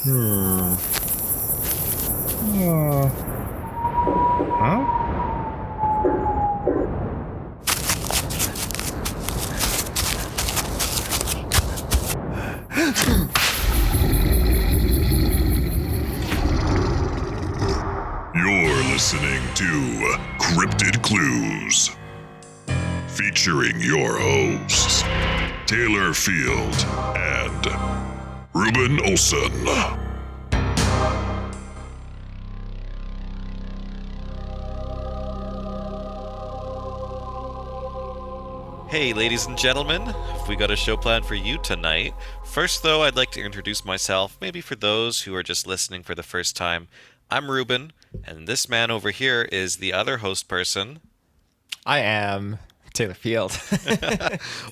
Hmm. Uh, huh? You're listening to Cryptid Clues, featuring your hosts, Taylor Field and Reuben Olson. Hey, ladies and gentlemen, we got a show planned for you tonight. First, though, I'd like to introduce myself, maybe for those who are just listening for the first time. I'm Reuben, and this man over here is the other host person. I am Taylor Field.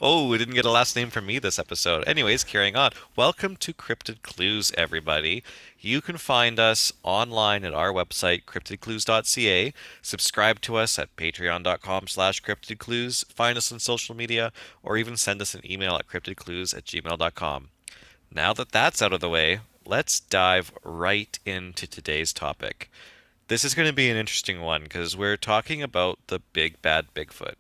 Oh, we didn't get a last name from me this episode. Anyways, carrying on. Welcome to Cryptid Clues, everybody. You can find us online at our website, CryptidClues.ca. Subscribe to us at patreon.com/CryptidClues. Find us on social media, or even send us an email at cryptidclues@gmail.com. Now that that's out of the way, let's dive right into today's topic. This is going to be an interesting one because we're talking about the big bad Bigfoot.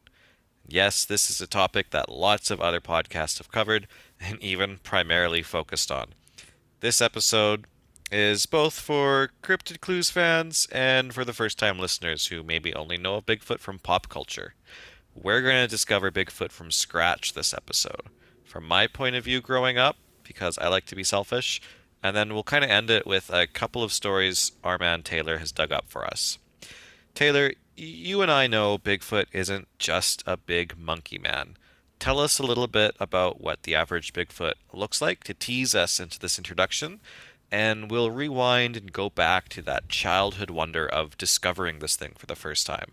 Yes, this is a topic that lots of other podcasts have covered and even primarily focused on. This episode is both for Cryptid Clues fans and for the first time listeners who maybe only know of Bigfoot from pop culture. We're going to discover Bigfoot from scratch this episode. From my point of view growing up, because I like to be selfish, and then we'll kind of end it with a couple of stories our man Taylor has dug up for us. Taylor, you and I know Bigfoot isn't just a big monkey man. Tell us a little bit about what the average Bigfoot looks like to tease us into this introduction, and we'll rewind and go back to that childhood wonder of discovering this thing for the first time.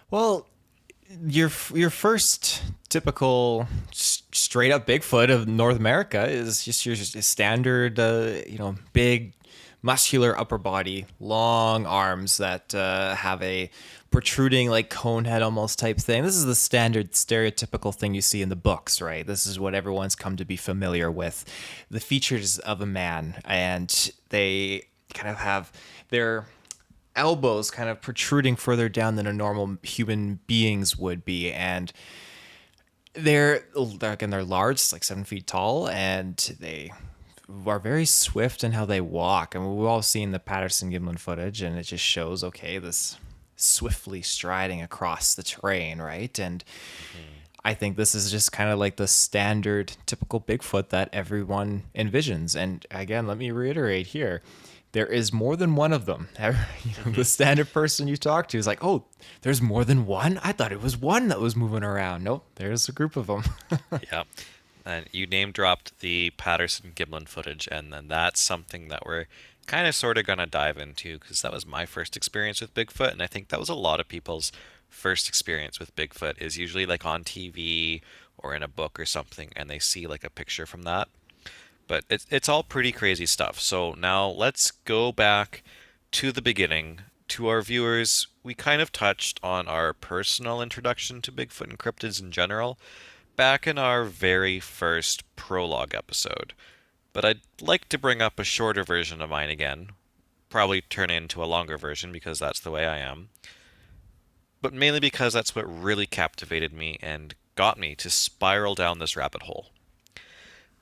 Well, your first typical straight up Bigfoot of North America is just your standard, big muscular upper body, long arms that have a protruding like cone head almost type thing. This is the standard stereotypical thing you see in the books, right? This is what everyone's come to be familiar with. The features of a man, and they kind of have their elbows kind of protruding further down than a normal human beings would be, and they're large, like 7 feet tall, and they are very swift in how they walk. And we've all seen the Patterson-Gimlin footage, and it just shows, okay, this swiftly striding across the terrain, right? And I think this is just kind of like the standard typical Bigfoot that everyone envisions. And again, let me reiterate here, there is more than one of them. The standard person you talk to is like, oh, there's more than one? I thought it was one that was moving around. Nope, there's a group of them. Yeah. And you name dropped the Patterson-Gimlin footage, and then that's something that we're kind of sort of going to dive into because that was my first experience with Bigfoot, and I think that was a lot of people's first experience with Bigfoot is usually like on TV or in a book or something, and they see like a picture from that. But it's all pretty crazy stuff. So now let's go back to the beginning. To our viewers, we kind of touched on our personal introduction to Bigfoot and cryptids in general back in our very first prologue episode. But I'd like to bring up a shorter version of mine again. Probably turn it into a longer version because that's the way I am. But mainly because that's what really captivated me and got me to spiral down this rabbit hole.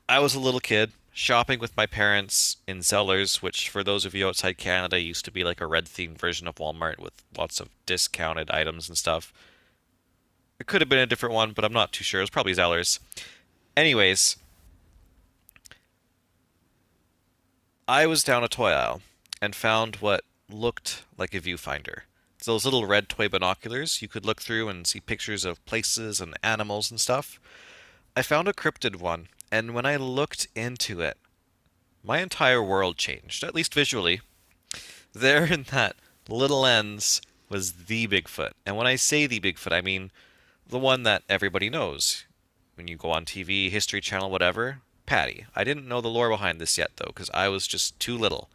I was a little kid shopping with my parents in Zellers, which for those of you outside Canada used to be like a red themed version of Walmart with lots of discounted items and stuff. It could have been a different one, but I'm not too sure. It was probably Zellers. Anyways, I was down a toy aisle and found what looked like a viewfinder. It's those little red toy binoculars you could look through and see pictures of places and animals and stuff. I found a cryptid one, and when I looked into it, my entire world changed, at least visually. There in that little lens was the Bigfoot. And when I say the Bigfoot, I mean the one that everybody knows. When you go on TV, History Channel, whatever, Patty. I didn't know the lore behind this yet, though, because I was just too little.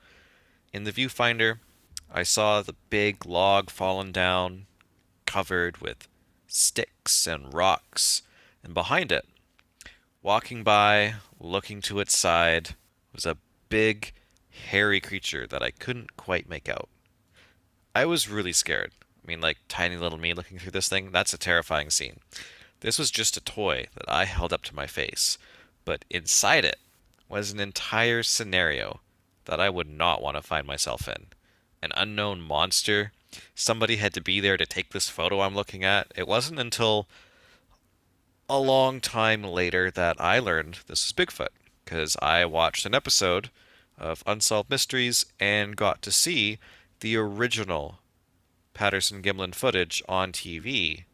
In the viewfinder, I saw the big log fallen down, covered with sticks and rocks, and behind it, walking by, looking to its side, was a big, hairy creature that I couldn't quite make out. I was really scared. I mean, like tiny little me looking through this thing, that's a terrifying scene. This was just a toy that I held up to my face, but inside it was an entire scenario that I would not want to find myself in. An unknown monster. Somebody had to be there to take this photo I'm looking at. It wasn't until a long time later that I learned this was Bigfoot, because I watched an episode of Unsolved Mysteries and got to see the original Patterson Gimlin footage on TV.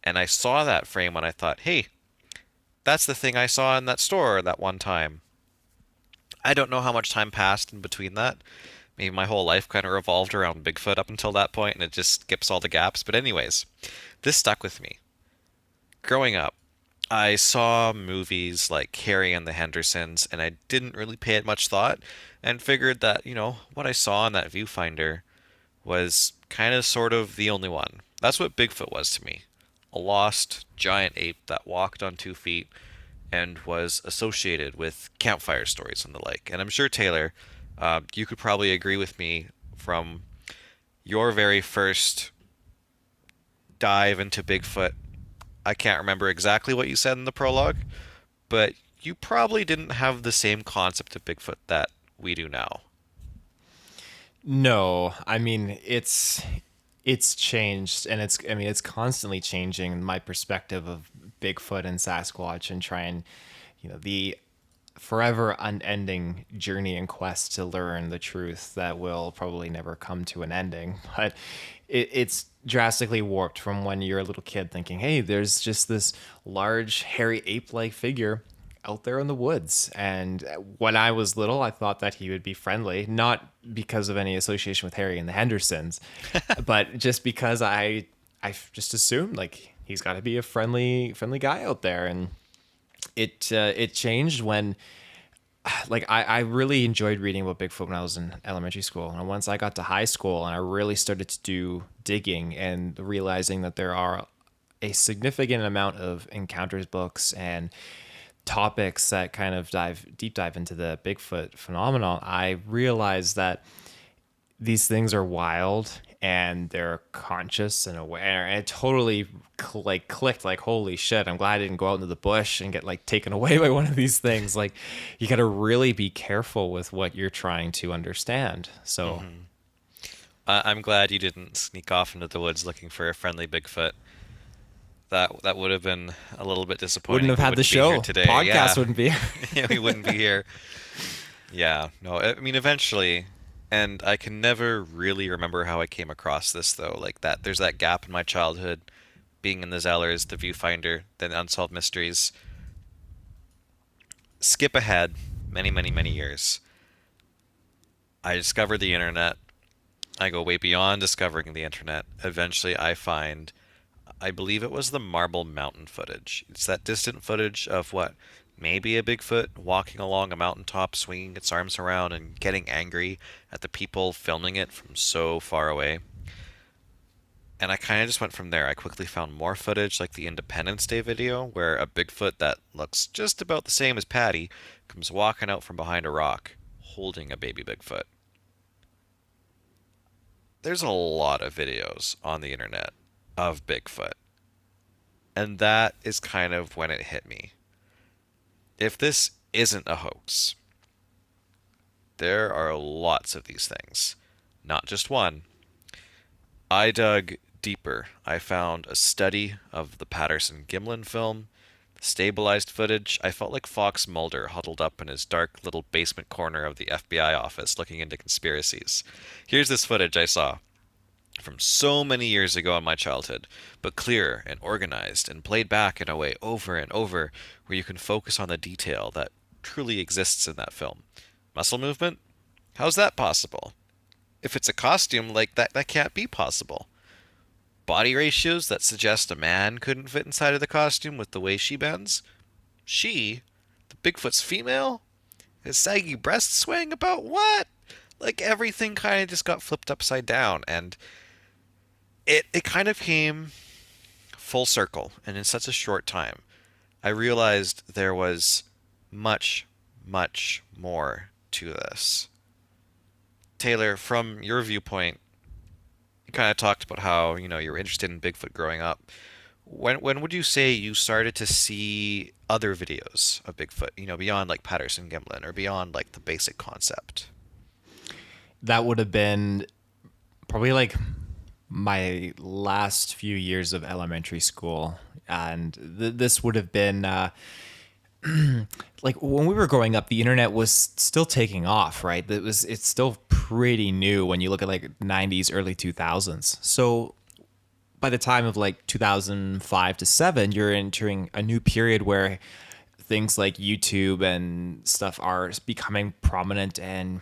And I saw that frame and I thought, hey, that's the thing I saw in that store that one time. I don't know how much time passed in between that. Maybe my whole life kind of revolved around Bigfoot up until that point and it just skips all the gaps. But anyways, this stuck with me. Growing up, I saw movies like Harry and the Hendersons and I didn't really pay it much thought and figured that, what I saw in that viewfinder was kind of sort of the only one. That's what Bigfoot was to me. A lost giant ape that walked on 2 feet and was associated with campfire stories and the like. And I'm sure, Taylor, you could probably agree with me from your very first dive into Bigfoot. I can't remember exactly what you said in the prologue, but you probably didn't have the same concept of Bigfoot that we do now. No, I mean it's changed, and it's constantly changing my perspective of Bigfoot and Sasquatch, and trying, the forever unending journey and quest to learn the truth that will probably never come to an ending. But it's drastically warped from when you're a little kid thinking, hey, there's just this large hairy ape-like figure out there in the woods. And when I was little, I thought that he would be friendly, not because of any association with Harry and the Hendersons, but just because I just assumed like he's got to be a friendly guy out there. And it changed when, like, I really enjoyed reading about Bigfoot when I was in elementary school. And once I got to high school and I really started to do digging and realizing that there are a significant amount of encounters books and topics that kind of deep dive into the Bigfoot phenomenon, I realized that these things are wild and they're conscious and aware, and it totally clicked, like, holy shit, I'm glad I didn't go out into the bush and get like taken away by one of these things. Like, you got to really be careful with what you're trying to understand. So I'm glad you didn't sneak off into the woods looking for a friendly Bigfoot. That would have been a little bit disappointing. wouldn't have had the show today. podcast wouldn't be Yeah, we wouldn't be here. Yeah, no, I mean, eventually, and I can never really remember how I came across this, though. Like, that, there's that gap in my childhood, being in the Zellers, the Viewfinder, then Unsolved Mysteries. Skip ahead many, many, many years. I discovered the internet. I go way beyond discovering the internet. Eventually, I find, I believe it was the Marble Mountain footage. It's that distant footage of what, maybe a Bigfoot walking along a mountaintop, swinging its arms around and getting angry at the people filming it from so far away. And I kind of just went from there. I quickly found more footage, like the Independence Day video, where a Bigfoot that looks just about the same as Patty comes walking out from behind a rock, holding a baby Bigfoot. There's a lot of videos on the internet of Bigfoot. And that is kind of when it hit me. If this isn't a hoax, there are lots of these things, not just one. I dug deeper. I found a study of the Patterson Gimlin film, the stabilized footage. I felt like Fox Mulder huddled up in his dark little basement corner of the FBI office looking into conspiracies. Here's this footage I saw from so many years ago in my childhood, but clear and organized and played back in a way over and over where you can focus on the detail that truly exists in that film. Muscle movement? How's that possible? If it's a costume, like that can't be possible. Body ratios that suggest a man couldn't fit inside of the costume with the way she bends? She, the Bigfoot's female? His saggy breasts swaying about what? Like, everything kind of just got flipped upside down, and it kind of came full circle, and in such a short time, I realized there was much, much more to this. Taylor, from your viewpoint, you kind of talked about how, you were interested in Bigfoot growing up. When would you say you started to see other videos of Bigfoot, beyond like Patterson Gimlin or beyond like the basic concept? That would have been probably like my last few years of elementary school. And this would have been like when we were growing up, the internet was still taking off, right? It's still pretty new when you look at like 90s, early 2000s. So by the time of like 2005 to 7, you're entering a new period where things like YouTube and stuff are becoming prominent and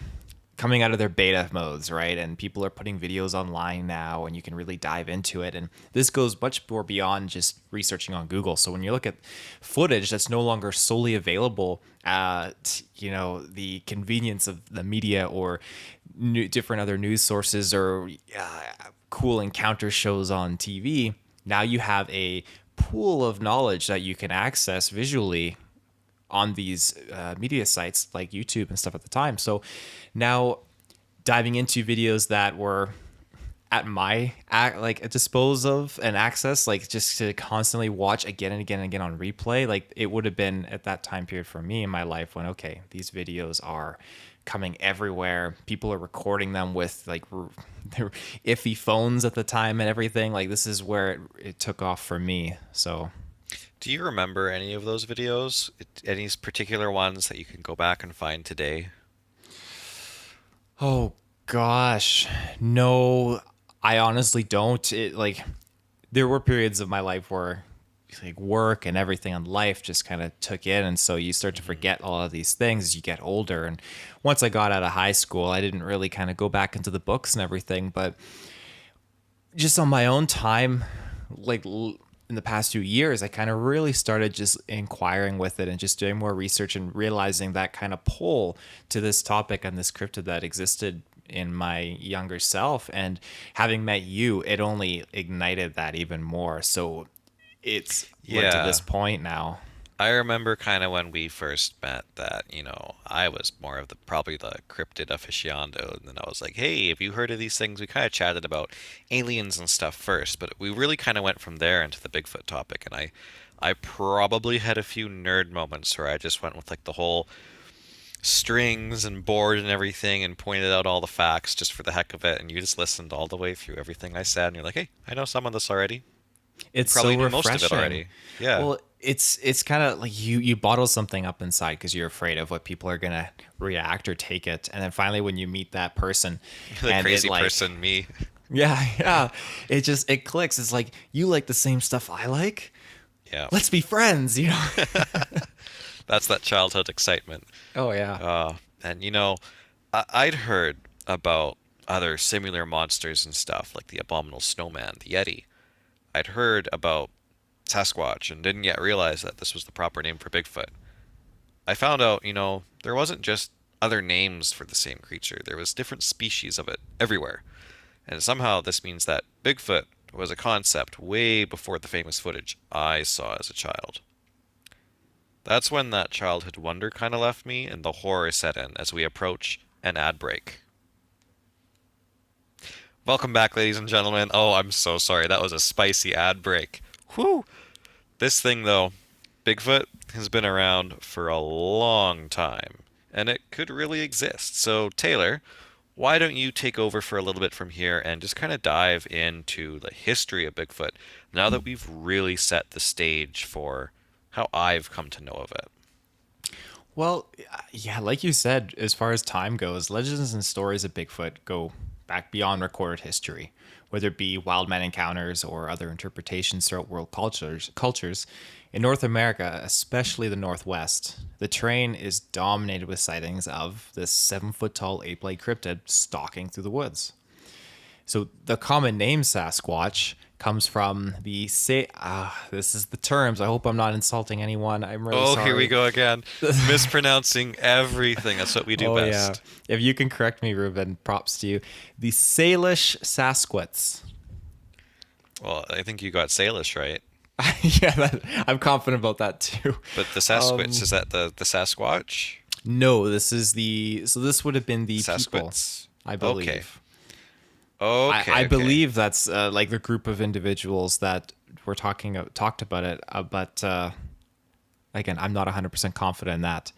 coming out of their beta modes, right? And people are putting videos online now, and you can really dive into it. And this goes much more beyond just researching on Google. So when you look at footage that's no longer solely available at, the convenience of the media or different other news sources or cool encounter shows on TV, now you have a pool of knowledge that you can access visually on these media sites like YouTube and stuff at the time. So now diving into videos that were at my dispose of and access, like just to constantly watch again and again and again on replay, like it would have been at that time period for me in my life when, okay, these videos are coming everywhere. People are recording them with like their iffy phones at the time and everything. Like this is where it took off for me. So Do you remember any of those videos? Any particular ones that you can go back and find today? oh gosh, no, I honestly don't. It like there were periods of my life where like work and everything in life just kind of took in, and so you start to forget all of these things as you get older. And once I got out of high school, I didn't really kind of go back into the books and everything, but just on my own time, like in the past few years, I kind of really started just inquiring with it and just doing more research and realizing that kind of pull to this topic and this cryptid that existed in my younger self. And having met you, it only ignited that even more. So it's led to this point now. I remember kind of when we first met that, I was more of probably the cryptid aficionado. And then I was like, hey, have you heard of these things? We kind of chatted about aliens and stuff first, but we really kind of went from there into the Bigfoot topic. And I probably had a few nerd moments where I just went with like the whole strings and board and everything and pointed out all the facts just for the heck of it. And you just listened all the way through everything I said. And you're like, hey, I know some of this already. It's Probably so knew refreshing. most of it already. Yeah. Well, it's kind of like you bottle something up inside because you're afraid of what people are gonna react or take it, and then finally when you meet that person, the and crazy it, like, person, me. yeah, it clicks. It's like you like the same stuff I like. Yeah. Let's be friends, That's that childhood excitement. Oh yeah. And I'd heard about other similar monsters and stuff like the abominable snowman, the Yeti. I'd heard about Sasquatch and didn't yet realize that this was the proper name for Bigfoot. I found out, there wasn't just other names for the same creature. There was different species of it everywhere. And somehow this means that Bigfoot was a concept way before the famous footage I saw as a child. That's when that childhood wonder kind of left me and the horror set in as we approach an ad break. Welcome back, ladies and gentlemen. Oh, I'm so sorry. That was a spicy ad break. Whew. This thing, though, Bigfoot, has been around for a long time, and it could really exist. So, Taylor, why don't you take over for a little bit from here and just kind of dive into the history of Bigfoot now that we've really set the stage for how I've come to know of it? Well, yeah, like you said, as far as time goes, legends and stories of Bigfoot go back beyond recorded history, whether it be wild man encounters or other interpretations throughout world cultures. In North America, especially the Northwest, the terrain is dominated with sightings of this 7-foot-tall ape-like cryptid stalking through the woods. So the common name Sasquatch comes from the this is the terms. I hope I'm not insulting anyone. I'm really sorry. Oh, here we go again. Mispronouncing everything. That's what we do best. Yeah. If you can correct me, Reuben, props to you. The Salish Sasquatch. Well, I think you got Salish right. Yeah, I'm confident about that too. But the Sasquatch, is that the Sasquatch? No, this would have been the people, Sasquatch. I Okay. believe. I Okay. believe that's like the group of individuals that were talked about it, but again, I'm not 100% confident in that.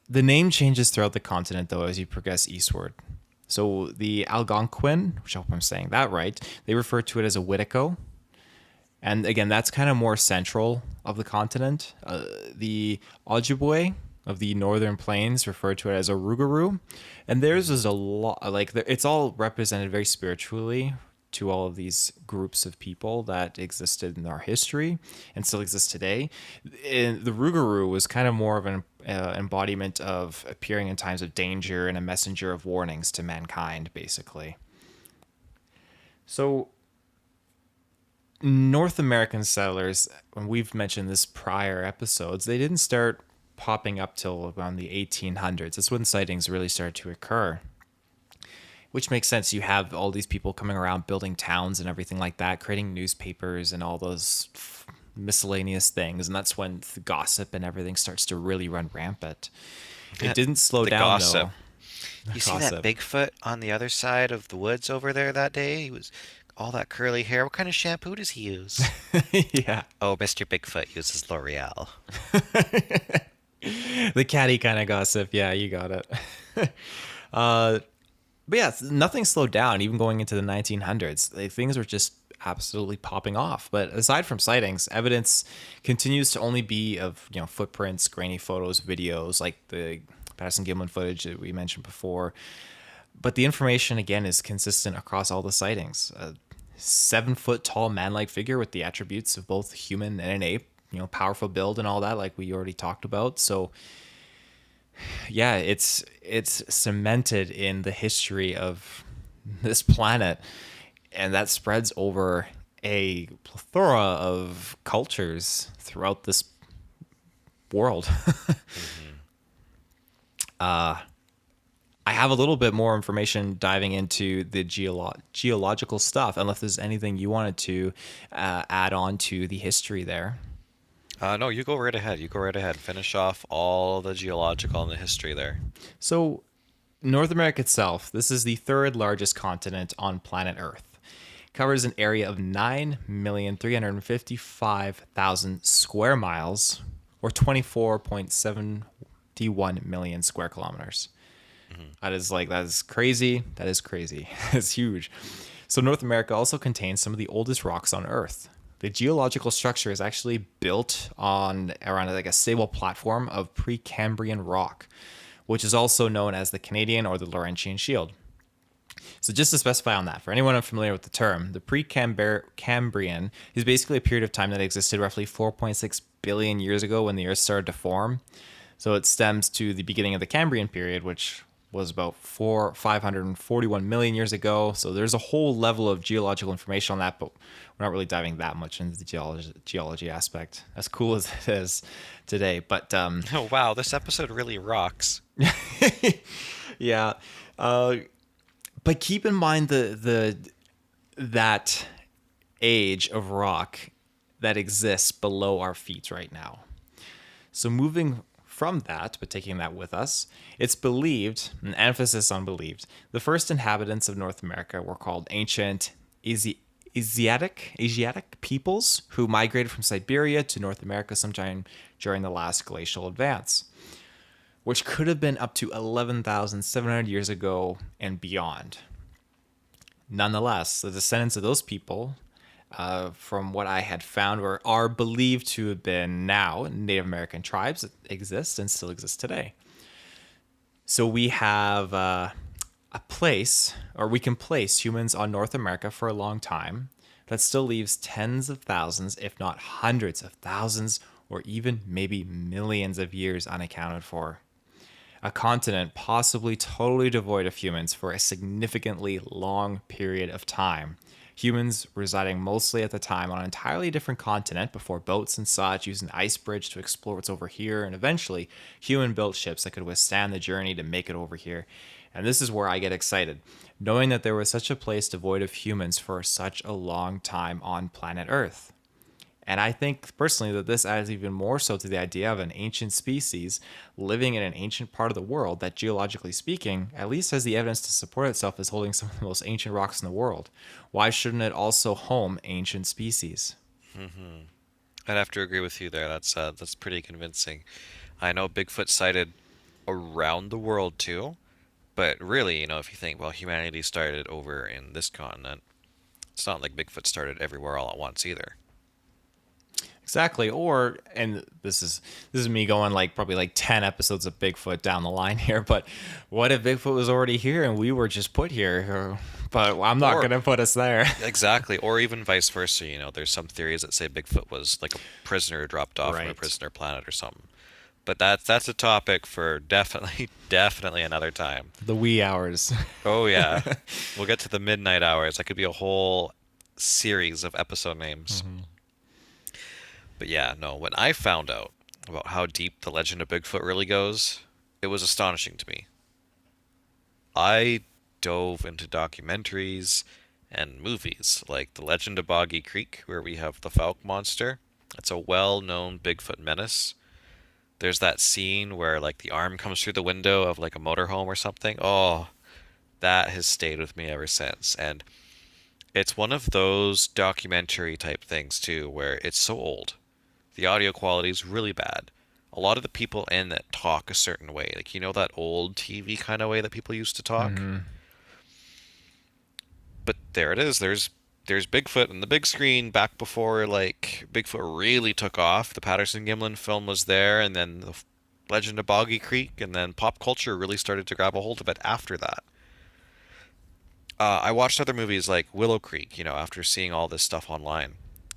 The name changes throughout the continent, though, as you progress eastward. So the Algonquin, which I hope I'm saying that right, they refer to it as a Witico. And again, that's kind of more central of the continent. The Ojibwe of the northern plains refer to it as a Rougarou. And theirs is a lot, like, it's all represented very spiritually to all of these groups of people that existed in our history and still exist today. The Rougarou was kind of more of an embodiment of appearing in times of danger and a messenger of warnings to mankind, basically. So North American settlers, when we've mentioned this prior episodes, they didn't start popping up till around the 1800s. That's when sightings really started to occur, which makes sense. You have all these people coming around building towns and everything like that, creating newspapers and all those miscellaneous things, and that's when the gossip and everything starts to really run rampant. It didn't slow The down gossip. though. You see that Bigfoot on the other side of the woods over there that day? He was all that curly hair. What kind of shampoo does he use? Yeah, Oh, Mr. Bigfoot uses L'Oreal. the catty kind of gossip. Yeah, you got it. But yeah, nothing slowed down. Even going into the 1900s, things were just absolutely popping off. But aside from sightings, evidence continues to only be of footprints, grainy photos, videos like the Patterson-Gimlin footage that we mentioned before. But the information again is consistent across all the sightings. A 7-foot tall man-like figure with the attributes of both human and an ape. Powerful build and all that, like we already talked about. So yeah, it's cemented in the history of this planet, and that spreads over a plethora of cultures throughout this world. I have a little bit more information diving into the geological stuff, unless there's anything you wanted to add on to the history there. No, you go right ahead. You go right ahead. Finish off all the geological and the history there. So, North America itself, this is the third largest continent on planet Earth. It covers an area of 9,355,000 square miles, or 24.71 million square kilometers. That is crazy. That is crazy. It's huge. So North America also contains some of the oldest rocks on Earth. The geological structure is actually built around like a stable platform of Precambrian rock, which is also known as the Canadian or the Laurentian Shield. So just to specify on that, for anyone unfamiliar with the term, the Precambrian is basically a period of time that existed roughly 4.6 billion years ago when the Earth started to form. So it stems to the beginning of the Cambrian period, which was about 541 million years ago. So there's a whole level of geological information on that, but we're not really diving that much into the geology aspect, as cool as it is today. But Oh, wow. This episode really rocks. yeah, but keep in mind that age of rock that exists below our feet right now. So moving from that, but taking that with us, it's believed, an emphasis on believed, the first inhabitants of North America were called ancient Asiatic peoples who migrated from Siberia to North America sometime during the last glacial advance, which could have been up to 11,700 years ago and beyond. Nonetheless, the descendants of those people, from what I had found, are believed to have been now Native American tribes that exist and still exist today. So we have a place, or we can place humans on North America for a long time that still leaves tens of thousands, if not hundreds of thousands, or even maybe millions of years unaccounted for. A continent possibly totally devoid of humans for a significantly long period of time. Humans residing mostly at the time on an entirely different continent before boats and such used an ice bridge to explore what's over here, and eventually human-built ships that could withstand the journey to make it over here. And this is where I get excited, knowing that there was such a place devoid of humans for such a long time on planet Earth. And I think personally that this adds even more so to the idea of an ancient species living in an ancient part of the world that, geologically speaking, at least has the evidence to support itself as holding some of the most ancient rocks in the world. Why shouldn't it also home ancient species? I'd have to agree with you there. That's pretty convincing. I know Bigfoot sighted around the world too, but really, if you think, well, humanity started over in this continent, it's not like Bigfoot started everywhere all at once either. Exactly. Or, and this is me going like probably like 10 episodes of Bigfoot down the line here, but what if Bigfoot was already here and we were just put here? But I'm not Or going to put us there. exactly, or even vice versa. There's some theories that say Bigfoot was like a prisoner dropped off from a Right. prisoner planet or something. But that's a topic for definitely definitely another time. The wee hours. Oh yeah, we'll get to the midnight hours. That could be a whole series of episode names. But yeah, no, when I found out about how deep the legend of Bigfoot really goes, it was astonishing to me. I dove into documentaries and movies like The Legend of Boggy Creek, where we have the Fouke monster. It's a well-known Bigfoot menace. There's that scene where like the arm comes through the window of like a motorhome or something. Oh, that has stayed with me ever since. And it's one of those documentary type things too, where it's so old. The audio quality is really bad. A lot of the people in it talk a certain way, like that old TV kind of way that people used to talk. But there it is. There's Bigfoot on the big screen back before like Bigfoot really took off. The Patterson Gimlin film was there, and then the Legend of Boggy Creek, and then pop culture really started to grab a hold of it after that. I watched other movies like Willow Creek, after seeing all this stuff online.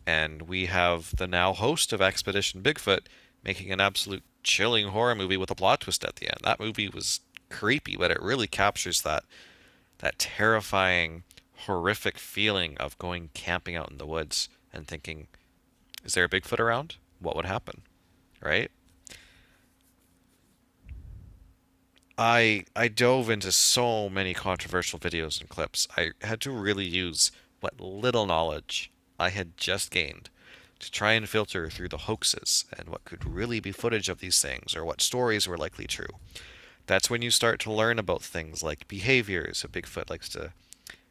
And we have the now host of Expedition Bigfoot making an absolute chilling horror movie with a plot twist at the end. That movie was creepy, but it really captures that terrifying, horrific feeling of going camping out in the woods and thinking, is there a Bigfoot around? What would happen? Right? I dove into so many controversial videos and clips. I had to really use what little knowledge I had just gained to try and filter through the hoaxes and what could really be footage of these things or what stories were likely true. That's when you start to learn about things like behaviors. A Bigfoot likes to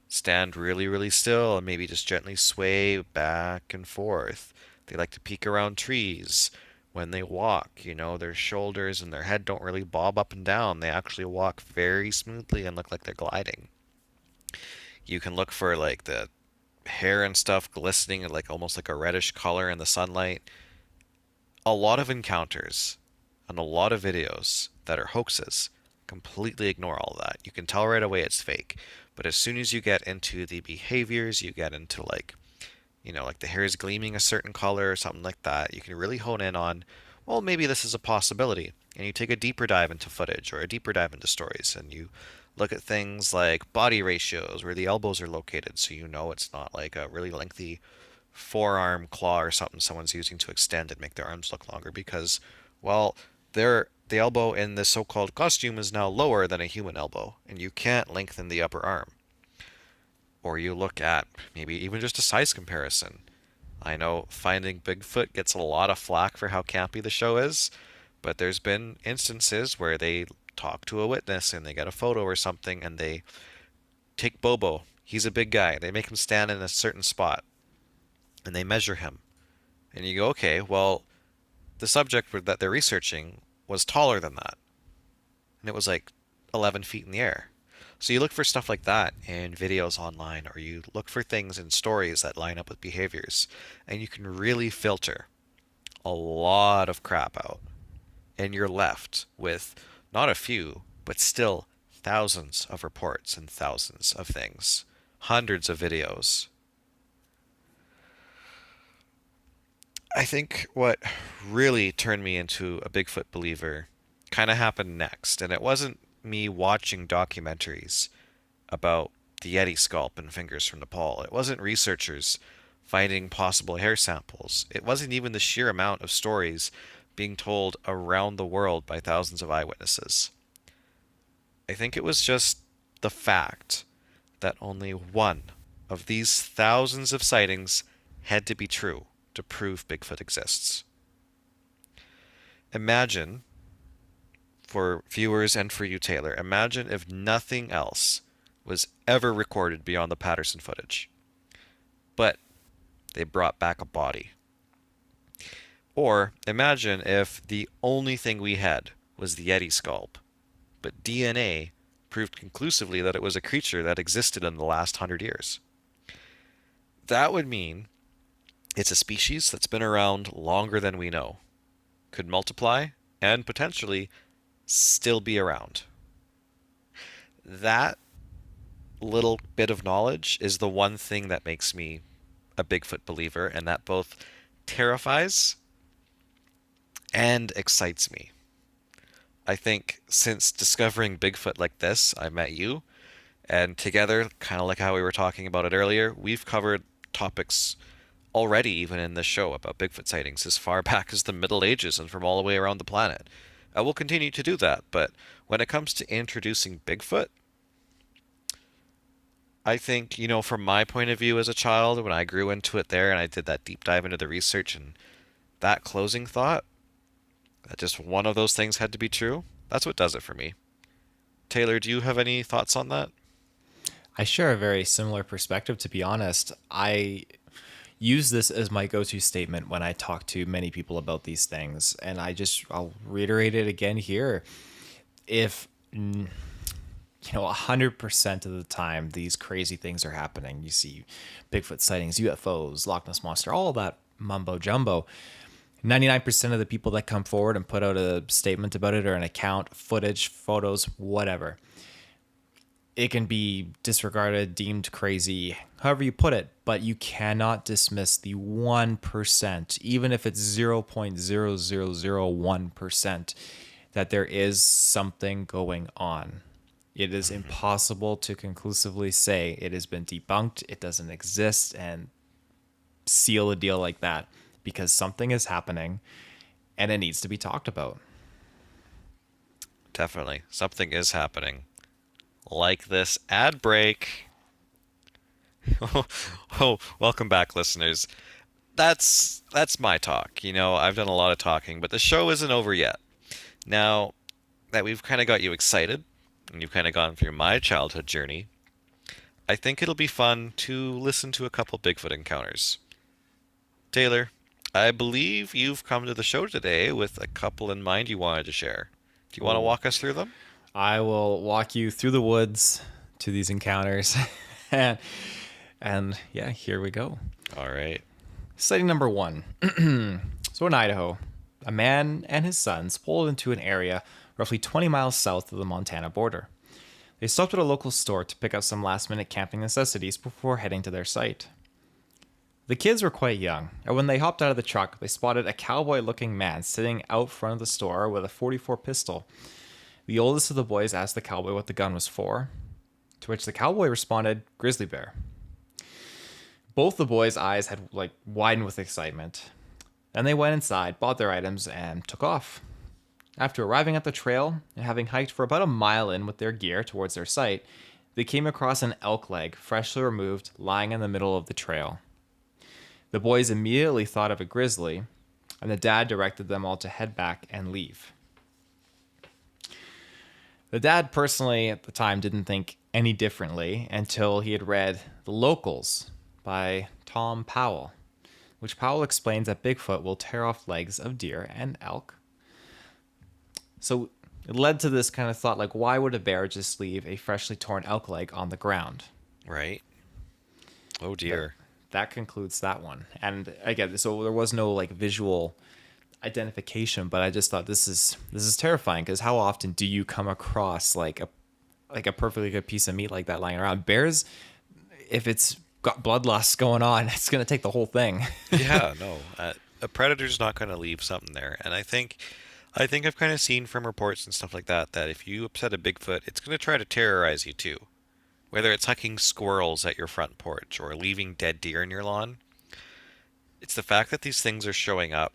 stand really, really still and maybe just gently sway back and forth. They like to peek around trees. When they walk, their shoulders and their head don't really bob up and down. They actually walk very smoothly and look like they're gliding. You can look for like the hair and stuff glistening like almost like a reddish color in the sunlight. A lot of encounters and a lot of videos that are hoaxes completely ignore all that. You can tell right away it's fake. But as soon as you get into the behaviors, you get into like like the hair is gleaming a certain color or something like that, you can really hone in on, well, maybe this is a possibility. And you take a deeper dive into footage or a deeper dive into stories, and you look at things like body ratios, where the elbows are located, so it's not like a really lengthy forearm claw or something someone's using to extend and make their arms look longer because, well, the elbow in this so-called costume is now lower than a human elbow, and you can't lengthen the upper arm. Or you look at maybe even just a size comparison. I know Finding Bigfoot gets a lot of flack for how campy the show is, but there's been instances where they talk to a witness and they get a photo or something and they take Bobo. He's a big guy. They make him stand in a certain spot and they measure him. And you go, okay, well, the subject that they're researching was taller than that. And it was like 11 feet in the air. So you look for stuff like that in videos online, or you look for things in stories that line up with behaviors, and you can really filter a lot of crap out. And you're left with not a few, but still thousands of reports and thousands of things, hundreds of videos. I think what really turned me into a Bigfoot believer kind of happened next, and it wasn't me watching documentaries about the Yeti scalp and fingers from Nepal. It wasn't researchers finding possible hair samples. It wasn't even the sheer amount of stories being told around the world by thousands of eyewitnesses. I think it was just the fact that only one of these thousands of sightings had to be true. to prove Bigfoot exists. Imagine, for viewers and for you, Taylor, imagine if nothing else was ever recorded beyond the Patterson footage, but they brought back a body. Or imagine if the only thing we had was the Yeti scalp, but DNA proved conclusively that it was a creature that existed in the last 100 years. That would mean it's a species that's been around longer than we know, could multiply, and potentially still be around. That little bit of knowledge is the one thing that makes me a Bigfoot believer, and that both terrifies and excites me. I think since discovering Bigfoot like this, I met you, and together, kind of like how we were talking about it earlier, we've covered topics already, even in this show, about Bigfoot sightings as far back as the Middle Ages and from all the way around the planet. We'll continue to do that, but when it comes to introducing Bigfoot, I think, from my point of view as a child, when I grew into it there and I did that deep dive into the research and that closing thought, that just one of those things had to be true, that's what does it for me. Taylor, do you have any thoughts on that? I share a very similar perspective, to be honest. I use this as my go-to statement when I talk to many people about these things, and I'll reiterate it again here. If 100% of the time these crazy things are happening, you see Bigfoot sightings, UFOs, Loch Ness Monster, all that mumbo jumbo, 99% of the people that come forward and put out a statement about it, or an account, footage, photos, whatever, it can be disregarded, deemed crazy, however you put it, but you cannot dismiss the 1%, even if it's 0.0001%, that there is something going on. It is impossible to conclusively say it has been debunked, it doesn't exist, and seal a deal like that, because something is happening and it needs to be talked about. Definitely. Something is happening. Like this ad break. Oh, welcome back, listeners. That's my talk. I've done a lot of talking, but the show isn't over yet. Now that we've kind of got you excited, and you've kind of gone through my childhood journey, I think it'll be fun to listen to a couple Bigfoot encounters. Taylor, I believe you've come to the show today with a couple in mind you wanted to share. Do you want to walk us through them? I will walk you through the woods to these encounters. and yeah, here we go. All right. Sighting number 1. So in Idaho, a man and his sons pulled into an area roughly 20 miles south of the Montana border. They stopped at a local store to pick up some last-minute camping necessities before heading to their site. The kids were quite young, and when they hopped out of the truck, they spotted a cowboy-looking man sitting out front of the store with a .44 pistol. The oldest of the boys asked the cowboy what the gun was for, to which the cowboy responded, "Grizzly bear." Both the boys' eyes had widened with excitement. Then they went inside, bought their items, and took off. After arriving at the trail and having hiked for about a mile in with their gear towards their site, they came across an elk leg, freshly removed, lying in the middle of the trail. The boys immediately thought of a grizzly, and the dad directed them all to head back and leave. The dad personally at the time didn't think any differently until he had read The Locals by Tom Powell, which Powell explains that Bigfoot will tear off legs of deer and elk. So it led to this kind of thought, why would a bear just leave a freshly torn elk leg on the ground? Right. Oh dear. That concludes that one. And again, so there was no visual identification, but I just thought this is terrifying, because how often do you come across a perfectly good piece of meat like that lying around? Bears, if it's got bloodlust going on, it's going to take the whole thing. Yeah, no. A predator's not going to leave something there. And I think I've kind of seen from reports and stuff like that if you upset a Bigfoot, it's going to try to terrorize you too. Whether it's hucking squirrels at your front porch or leaving dead deer in your lawn, it's the fact that these things are showing up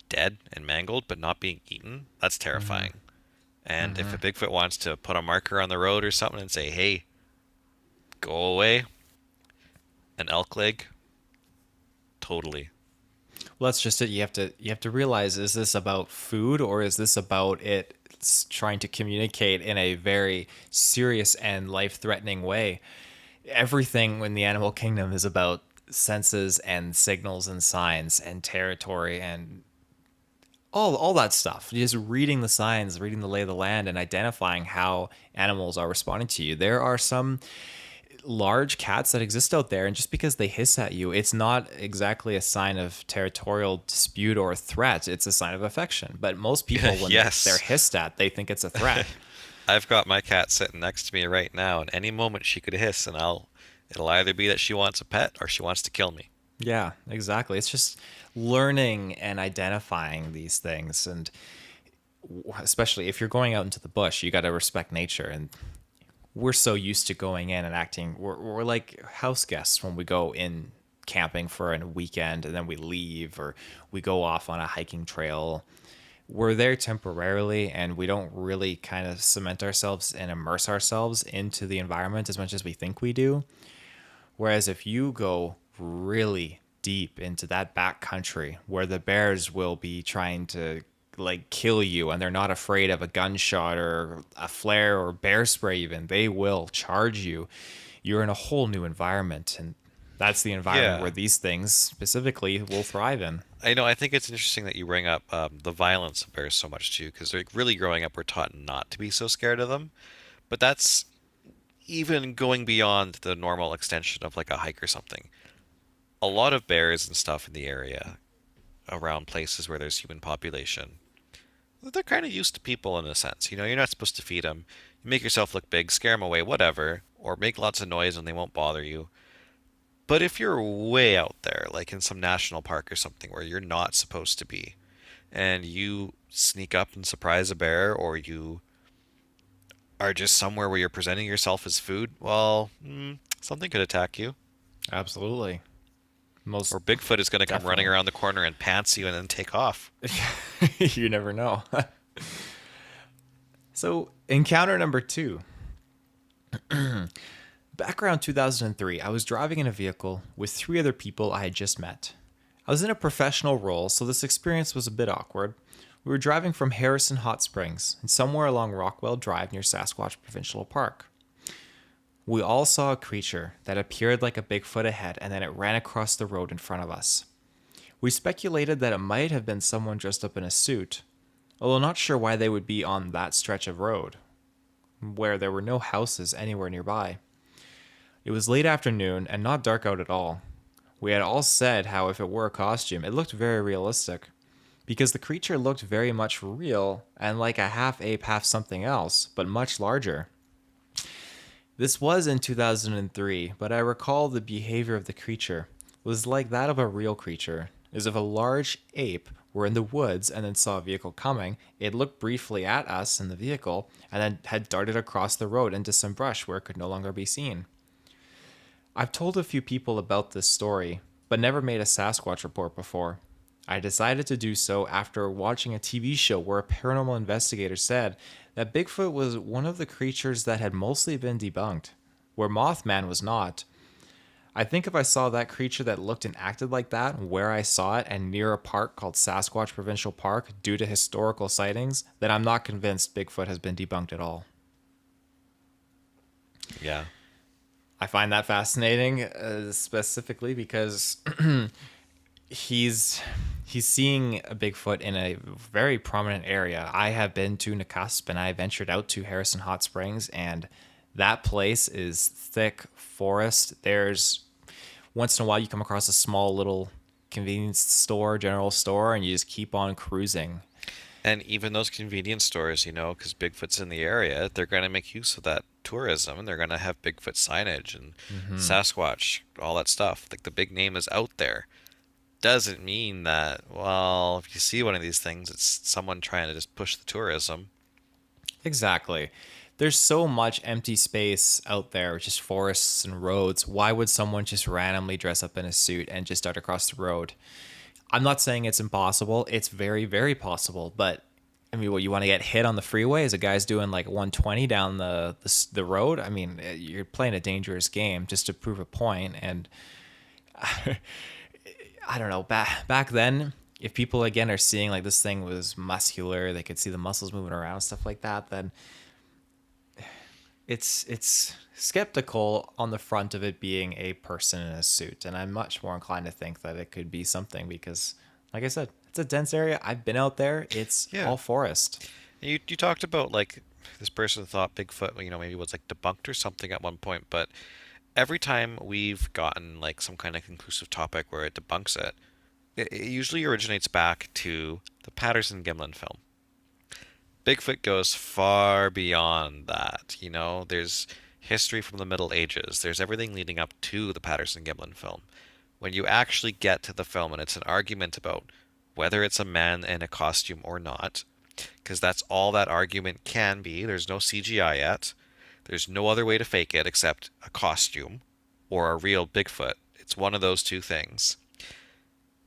dead and mangled but not being eaten, that's terrifying. And if a Bigfoot wants to put a marker on the road or something and say, "Hey, go away," an elk leg, totally. Well, that's just it. You have to realize, is this about food or is this about it trying to communicate in a very serious and life-threatening way? Everything in the animal kingdom is about senses and signals and signs and territory and all that stuff. Just reading the signs, reading the lay of the land, and identifying how animals are responding to you. There are some large cats that exist out there, and just because they hiss at you, it's not exactly a sign of territorial dispute or threat. It's a sign of affection. But most people, when Yes. they're hissed at, they think it's a threat. I've got my cat sitting next to me right now, and any moment she could hiss, and it'll either be that she wants a pet or she wants to kill me. Yeah, exactly. It's just learning and identifying these things, and especially if you're going out into the bush, you got to respect nature. And we're so used to going in and acting. We're like house guests when we go in camping for a weekend, and then we leave, or we go off on a hiking trail. We're there temporarily, and we don't really kind of cement ourselves and immerse ourselves into the environment as much as we think we do. Whereas if you go really deep into that back country where the bears will be trying to like kill you, and they're not afraid of a gunshot or a flare or bear spray, even they will charge you, you're in a whole new environment. And that's the environment Yeah. where these things specifically will thrive in. I know. I think it's interesting that you bring up the violence of bears so much too, because like really growing up, we're taught not to be so scared of them. But that's even going beyond the normal extension of like a hike or something. A lot of bears and stuff in the area around places where there's human population, they're kind of used to people in a sense. You know, you're not supposed to feed them. You make yourself look big, scare them away, whatever, or make lots of noise and they won't bother you. But if you're way out there, like in some national park or something where you're not supposed to be, and you sneak up and surprise a bear, or you are just somewhere where you're presenting yourself as food, well, something could attack you. Absolutely. Most Or Bigfoot is going to come running definitely. around the corner and pants you and then take off. You never know. So, encounter number 2. Back around 2003, I was driving in a vehicle with 3 other people I had just met. I was in a professional role, so this experience was a bit awkward. We were driving from Harrison Hot Springs and somewhere along Rockwell Drive near Sasquatch Provincial Park. We all saw a creature that appeared like a Bigfoot ahead, and then it ran across the road in front of us. We speculated that it might have been someone dressed up in a suit, although not sure why they would be on that stretch of road, where there were no houses anywhere nearby. It was late afternoon and not dark out at all. We had all said how if it were a costume, it looked very realistic, because the creature looked very much real and like a half ape, half something else, but much larger. This was in 2003, but I recall the behavior of the creature was like that of a real creature, as if a large ape were in the woods and then saw a vehicle coming. It looked briefly at us in the vehicle and then had darted across the road into some brush where it could no longer be seen. I've told a few people about this story, but never made a Sasquatch report before. I decided to do so after watching a TV show where a paranormal investigator said that Bigfoot was one of the creatures that had mostly been debunked, where Mothman was not. I think if I saw that creature that looked and acted like that where I saw it and near a park called Sasquatch Provincial Park due to historical sightings, then I'm not convinced Bigfoot has been debunked at all. Yeah. I find that fascinating, specifically because he's seeing a Bigfoot in a very prominent area. I have been to Nakasp and I ventured out to Harrison Hot Springs, and that place is thick forest. There's once in a while you come across a small little convenience store, general store, and you just keep on cruising. And even those convenience stores, you know, because Bigfoot's in the area, they're going to make use of that tourism, and they're going to have Bigfoot signage and Sasquatch, all that stuff. Like the big name is out there. Doesn't mean that, well, if you see one of these things, it's someone trying to just push the tourism. Exactly. There's so much empty space out there, just forests and roads. Why would someone just randomly dress up in a suit and just dart across the road? I'm not saying it's impossible. It's very, very possible. But I mean, what, you want to get hit on the freeway as a guy's doing like 120 down the road? I mean, you're playing a dangerous game just to prove a point. And I don't know, back then, if people again are seeing like this thing was muscular, they could see the muscles moving around, stuff like that, then it's skeptical on the front of it being a person in a suit, and I'm much more inclined to think that it could be something because, like I said, it's a dense area. I've been out there. It's Yeah. all forest. You talked about like this person thought Bigfoot, maybe was like debunked or something at one point, but every time we've gotten like some kind of conclusive topic where it debunks it, it usually originates back to the Patterson-Gimlin film. Bigfoot goes far beyond that. There's history from the Middle Ages. There's everything leading up to the Patterson-Gimlin film. When you actually get to the film and it's an argument about whether it's a man in a costume or not, because that's all that argument can be. There's no CGI yet. There's no other way to fake it except a costume or a real Bigfoot. It's one of those two things.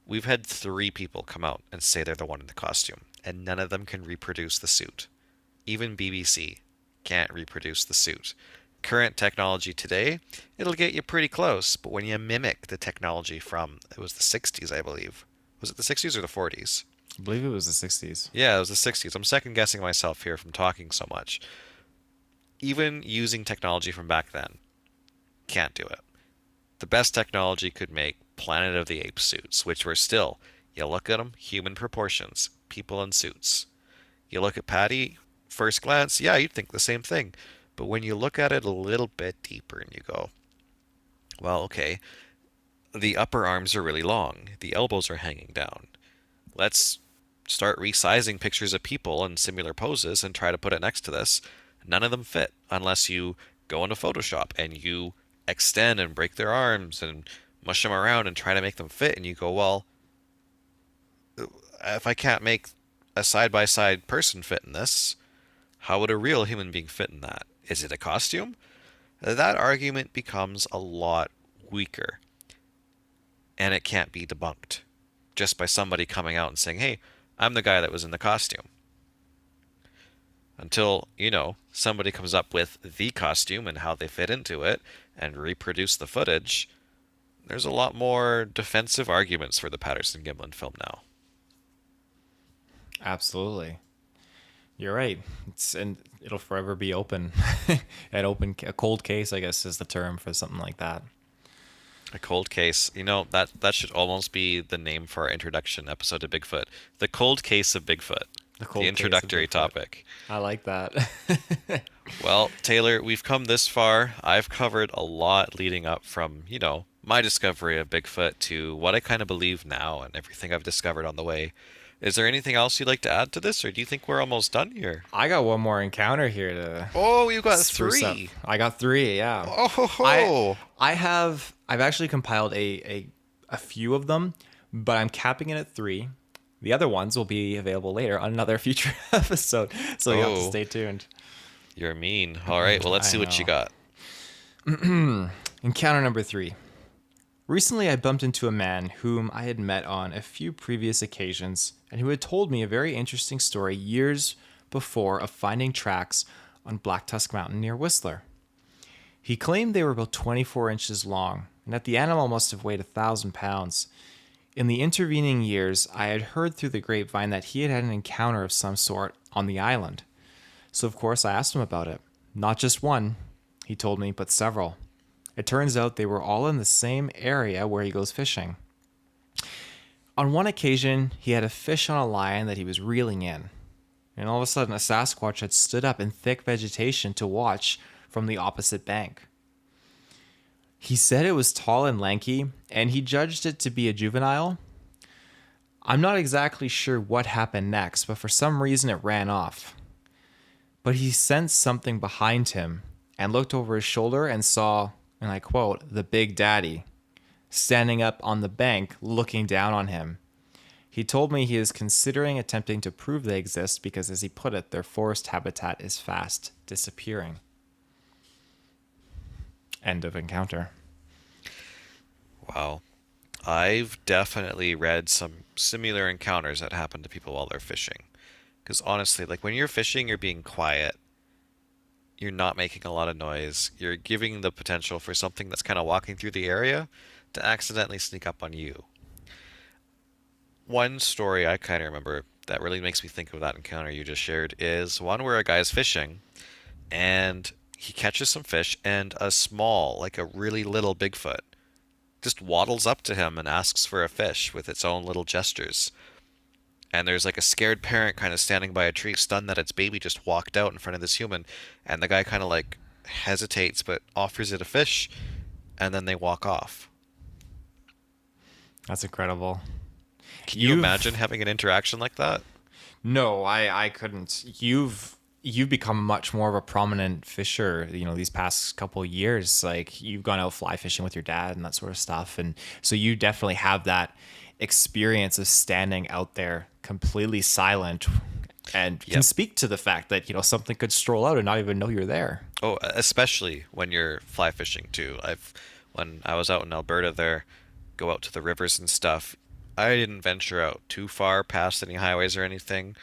We've had 3 people come out and say they're the one in the costume, and none of them can reproduce the suit. Even BBC can't reproduce the suit. Current technology today, it'll get you pretty close, but when you mimic the technology from, it was the 60s, I believe. Was it the 60s or the 40s? I believe it was the 60s. Yeah, it was the 60s. I'm second guessing myself here from talking so much. Even using technology from back then, can't do it. The best technology could make Planet of the Apes suits, which were still, you look at them, human proportions, people in suits. You look at Patty, first glance, yeah, you'd think the same thing. But when you look at it a little bit deeper and you go, well, okay, the upper arms are really long, the elbows are hanging down. Let's start resizing pictures of people in similar poses and try to put it next to this. None of them fit unless you go into Photoshop and you extend and break their arms and mush them around and try to make them fit. And you go, well, if I can't make a side-by-side person fit in this, how would a real human being fit in that? Is it a costume? That argument becomes a lot weaker. And it can't be debunked just by somebody coming out and saying, hey, I'm the guy that was in the costume. Until, somebody comes up with the costume and how they fit into it and reproduce the footage, there's a lot more defensive arguments for the Patterson-Gimlin film now. Absolutely. You're right. And it'll forever be open. A cold case, I guess, is the term for something like that. A cold case. That should almost be the name for our introduction episode to Bigfoot. The cold case of Bigfoot. The introductory topic. I like that. Well, Taylor, we've come this far. I've covered a lot leading up from, my discovery of Bigfoot to what I kind of believe now and everything I've discovered on the way. Is there anything else you'd like to add to this, or do you think we're almost done here? I got one more encounter here to. Oh, you got 3. I got 3. Yeah. Oh, ho, ho. I've actually compiled a few of them, but I'm capping it at 3. The other ones will be available later on another future episode, so you have to stay tuned. You're mean. All right, well, let's see what you got. Encounter number 3. Recently, I bumped into a man whom I had met on a few previous occasions and who had told me a very interesting story years before of finding tracks on Black Tusk Mountain near Whistler. He claimed they were about 24 inches long and that the animal must have weighed 1,000 pounds. In the intervening years, I had heard through the grapevine that he had had an encounter of some sort on the island. So, of course, I asked him about it. Not just one, he told me, but several. It turns out they were all in the same area where he goes fishing. On one occasion, he had a fish on a line that he was reeling in. And all of a sudden, a Sasquatch had stood up in thick vegetation to watch from the opposite bank. He said it was tall and lanky, and he judged it to be a juvenile. I'm not exactly sure what happened next, but for some reason it ran off. But he sensed something behind him and looked over his shoulder and saw, and I quote, the Big Daddy, standing up on the bank looking down on him. He told me he is considering attempting to prove they exist because, as he put it, their forest habitat is fast disappearing. End of encounter. Wow. I've definitely read some similar encounters that happen to people while they're fishing. Because honestly, like when you're fishing, you're being quiet. You're not making a lot of noise. You're giving the potential for something that's kind of walking through the area to accidentally sneak up on you. One story I kind of remember that really makes me think of that encounter you just shared is one where a guy is fishing and he catches some fish, and a small, like a really little Bigfoot, just waddles up to him and asks for a fish with its own little gestures. And there's like a scared parent kind of standing by a tree, stunned that its baby just walked out in front of this human. And the guy kind of like hesitates but offers it a fish, and then they walk off. That's incredible. Can you imagine having an interaction like that? No, I couldn't. You've become much more of a prominent fisher, these past couple of years. Like, you've gone out fly fishing with your dad and that sort of stuff. And so you definitely have that experience of standing out there completely silent and can speak to the fact that, something could stroll out and not even know you're there. Oh, especially when you're fly fishing too. When I was out in Alberta there, go out to the rivers and stuff. I didn't venture out too far past any highways or anything.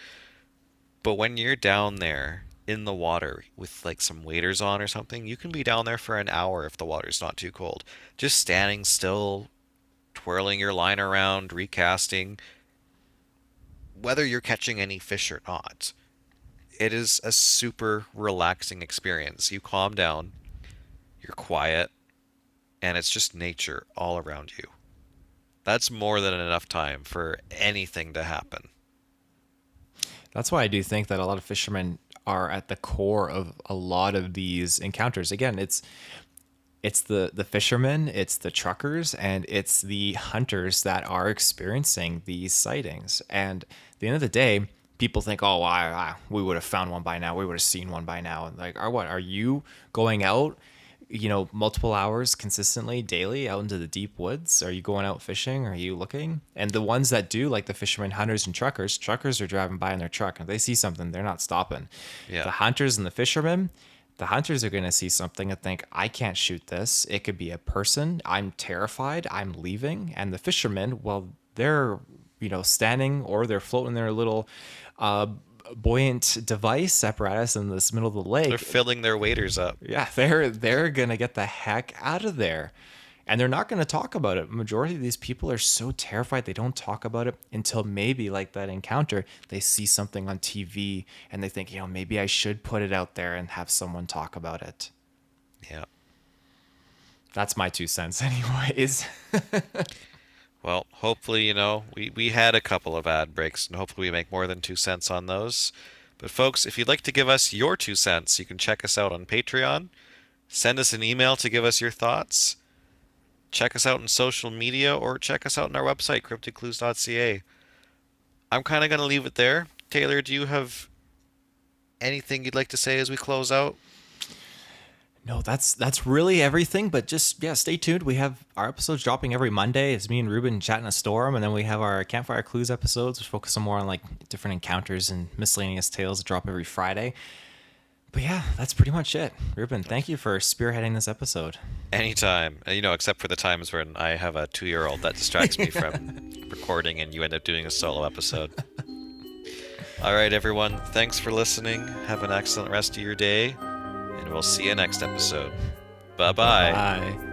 But when you're down there in the water with like some waders on or something, you can be down there for an hour if the water's not too cold. Just standing still, twirling your line around, recasting, whether you're catching any fish or not. It is a super relaxing experience. You calm down, you're quiet, and it's just nature all around you. That's more than enough time for anything to happen. That's why I do think that a lot of fishermen are at the core of a lot of these encounters. Again, it's the fishermen, it's the truckers, and it's the hunters that are experiencing these sightings. And at the end of the day, people think, oh, we would have found one by now. We would have seen one by now. And like, are you going out, multiple hours consistently, daily, out into the deep woods? Are you going out fishing? Are you looking? And the ones that do, like the fishermen, hunters, and truckers are driving by in their truck. And if they see something, they're not stopping. Yeah. The hunters and the hunters are going to see something and think, I can't shoot this. It could be a person. I'm terrified. I'm leaving. And the fishermen, well, they're, standing, or they're floating their little buoyant device apparatus in this middle of the lake. They're filling their waders up. Yeah, they're gonna get the heck out of there, and they're not gonna talk about it. Majority of these people are so terrified they don't talk about it until maybe, like that encounter, they see something on TV and they think, maybe I should put it out there and have someone talk about it. Yeah. That's my 2 cents, anyways. Well, hopefully, we had a couple of ad breaks, and hopefully we make more than 2 cents on those. But folks, if you'd like to give us your 2 cents, you can check us out on Patreon. Send us an email to give us your thoughts. Check us out on social media, or check us out on our website, CryptidClues.ca. I'm kind of going to leave it there. Taylor, do you have anything you'd like to say as we close out? No, that's really everything. But just, stay tuned. We have our episodes dropping every Monday. It's me and Reuben chatting a storm, and then we have our Campfire Clues episodes, which focus on more on like different encounters and miscellaneous tales that drop every Friday. But yeah, that's pretty much it. Reuben, thank you for spearheading this episode. Anytime. Except for the times when I have a 2-year-old that distracts me from recording and you end up doing a solo episode. All right, everyone. Thanks for listening. Have an excellent rest of your day. And we'll see you next episode. Bye-bye. Bye.